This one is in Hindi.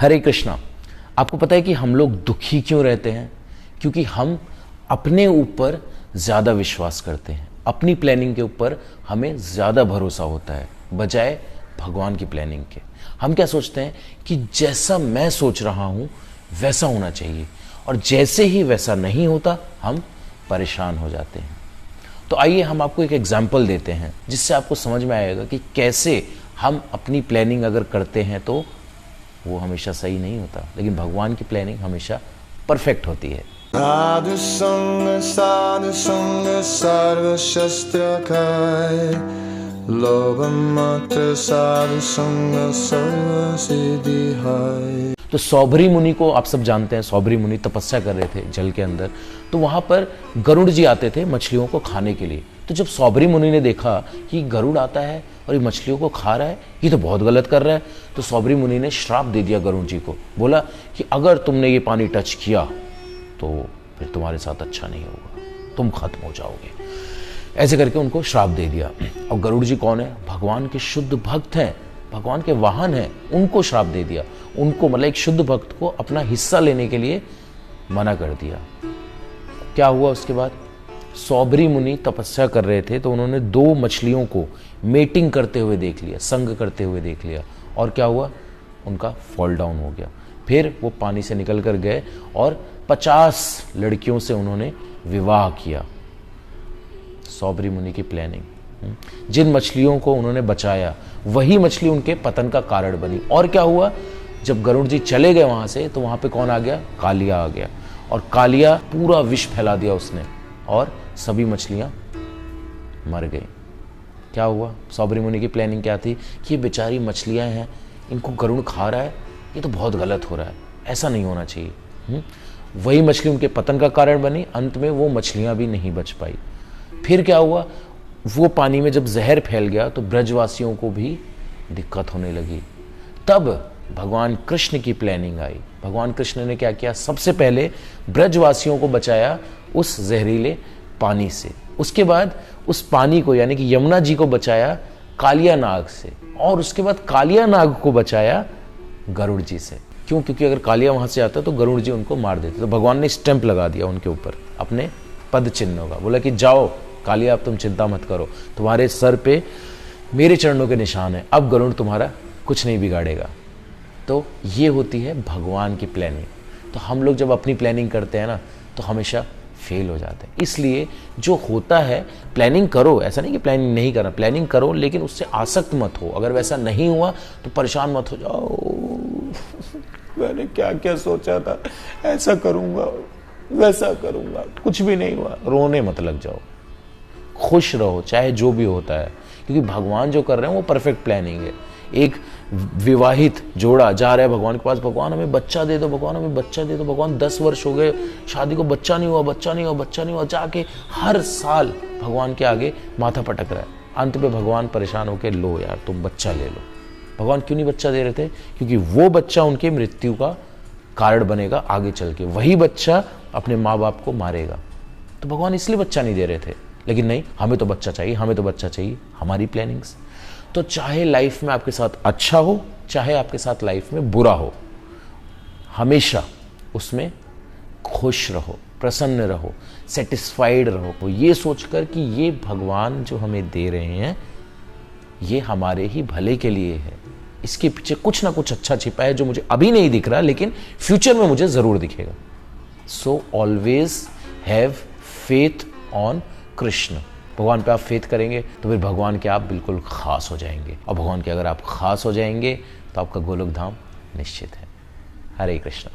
हरे कृष्णा। आपको पता है कि हम लोग दुखी क्यों रहते हैं? क्योंकि हम अपने ऊपर ज़्यादा विश्वास करते हैं, अपनी प्लानिंग के ऊपर हमें ज़्यादा भरोसा होता है बजाय भगवान की प्लानिंग के। हम क्या सोचते हैं कि जैसा मैं सोच रहा हूँ वैसा होना चाहिए, और जैसे ही वैसा नहीं होता हम परेशान हो जाते हैं। तो आइए हम आपको एक एग्जाम्पल देते हैं जिससे आपको समझ में आएगा कि कैसे हम अपनी प्लानिंग अगर करते हैं तो वो हमेशा सही नहीं होता, लेकिन भगवान की प्लानिंग हमेशा परफेक्ट होती है। साधु संग सर्व शस्त्र खाए, लोभ मत साधु संग सर्व सिद्धि हाय। तो सौभरी मुनि को आप सब जानते हैं। सौभरी मुनि तपस्या कर रहे थे जल के अंदर, तो वहां पर गरुड़ जी आते थे मछलियों को खाने के लिए। तो जब सौभरी मुनि ने देखा कि गरुड़ आता है और ये मछलियों को खा रहा है, ये तो बहुत गलत कर रहा है, तो सौभरी मुनि ने श्राप दे दिया गरुड़ जी को। बोला कि अगर तुमने ये पानी टच किया तो फिर तुम्हारे साथ अच्छा नहीं होगा, तुम खत्म हो जाओगे। ऐसे करके उनको श्राप दे दिया। और गरुड़ जी कौन है? भगवान के शुद्ध भक्त हैं, भगवान के वाहन हैं, उनको श्राप दे दिया। उनको मतलब एक शुद्ध भक्त को अपना हिस्सा लेने के लिए मना कर दिया। क्या हुआ उसके बाद? सौभरी मुनि तपस्या कर रहे थे तो उन्होंने 2 मछलियों को मेटिंग करते हुए देख लिया, संग करते हुए देख लिया, और क्या हुआ? उनका फॉल डाउन हो गया। फिर वो पानी से निकल कर गए और 50 लड़कियों से उन्होंने विवाह किया। सौभरी मुनि की प्लानिंग। जिन मछलियों को उन्होंने बचाया वही मछली उनके पतन का कारण बनी। और क्या हुआ? जब गरुड़ जी चले गए वहां से तो वहां पे कौन आ गया? कालिया आ गया, और कालिया पूरा विष फैला दिया उसने, और सभी मछलियां मर गई। क्या हुआ? सौभरी मुनि की प्लानिंग क्या थी कि ये बेचारी मछलियां हैं, इनको गरुड़ खा रहा है, ये तो बहुत गलत हो रहा है, ऐसा नहीं होना चाहिए। वही मछली उनके पतन का कारण बनी। अंत में वो मछलियां भी नहीं बच पाई। फिर क्या हुआ? वो पानी में जब जहर फैल गया तो ब्रजवासियों को भी दिक्कत होने लगी। तब भगवान कृष्ण की प्लानिंग आई। भगवान कृष्ण ने क्या किया? सबसे पहले ब्रजवासियों को बचाया उस जहरीले पानी से। उसके बाद उस पानी को यानी कि यमुना जी को बचाया कालिया नाग से, और उसके बाद कालिया नाग को बचाया गरुड़ जी से। क्यों? क्योंकि अगर कालिया वहां से आता तो गरुड़ जी उनको मार देते। तो भगवान ने स्टैंप लगा दिया उनके ऊपर अपने पद चिन्हों का। बोला कि जाओ कालिया, अब तुम चिंता मत करो, तुम्हारे सर पे मेरे चरणों के निशान है, अब गरुड़ तुम्हारा कुछ नहीं बिगाड़ेगा। तो ये होती है भगवान की प्लानिंग। तो हम लोग जब अपनी प्लानिंग करते हैं ना तो हमेशा फेल हो जाते हैं। इसलिए जो होता है, प्लानिंग करो, ऐसा नहीं कि प्लानिंग नहीं करना, प्लानिंग करो, लेकिन उससे आसक्त मत हो। अगर वैसा नहीं हुआ तो परेशान मत हो जाओ, मैंने क्या क्या सोचा था, ऐसा करूंगा वैसा करूंगा, कुछ भी नहीं हुआ, रोने मत लग जाओ। खुश रहो चाहे जो भी होता है, क्योंकि भगवान जो कर रहे हैं वो परफेक्ट प्लानिंग है। एक विवाहित जोड़ा जा रहा है भगवान के पास, भगवान हमें बच्चा दे दो, भगवान हमें बच्चा दे दो। भगवान 10 वर्ष हो गए शादी को, बच्चा नहीं हुआ, बच्चा नहीं हुआ, बच्चा नहीं हुआ, जाके हर साल भगवान के आगे माथा पटक रहा है। अंत में भगवान परेशान होकर, लो यार तुम बच्चा ले लो। भगवान क्यों नहीं बच्चा दे रहे थे? क्योंकि वो बच्चा उनके मृत्यु का कारण बनेगा आगे चल के, वही बच्चा अपने माँ बाप को मारेगा। तो भगवान इसलिए बच्चा नहीं दे रहे थे। लेकिन नहीं, हमें तो बच्चा चाहिए, हमें तो बच्चा चाहिए, हमारी प्लानिंग्स। तो चाहे लाइफ में आपके साथ अच्छा हो, चाहे आपके साथ लाइफ में बुरा हो, हमेशा उसमें खुश रहो, प्रसन्न रहो, सेटिस्फाइड रहो, ये सोचकर कि ये भगवान जो हमें दे रहे हैं ये हमारे ही भले के लिए है। इसके पीछे कुछ ना कुछ अच्छा छिपा है जो मुझे अभी नहीं दिख रहा, लेकिन फ्यूचर में मुझे जरूर दिखेगा। So always have faith on Krishna. भगवान पे आप फेथ करेंगे तो फिर भगवान के आप बिल्कुल खास हो जाएंगे, और भगवान के अगर आप खास हो जाएंगे तो आपका गोलोक धाम निश्चित है। हरे कृष्ण।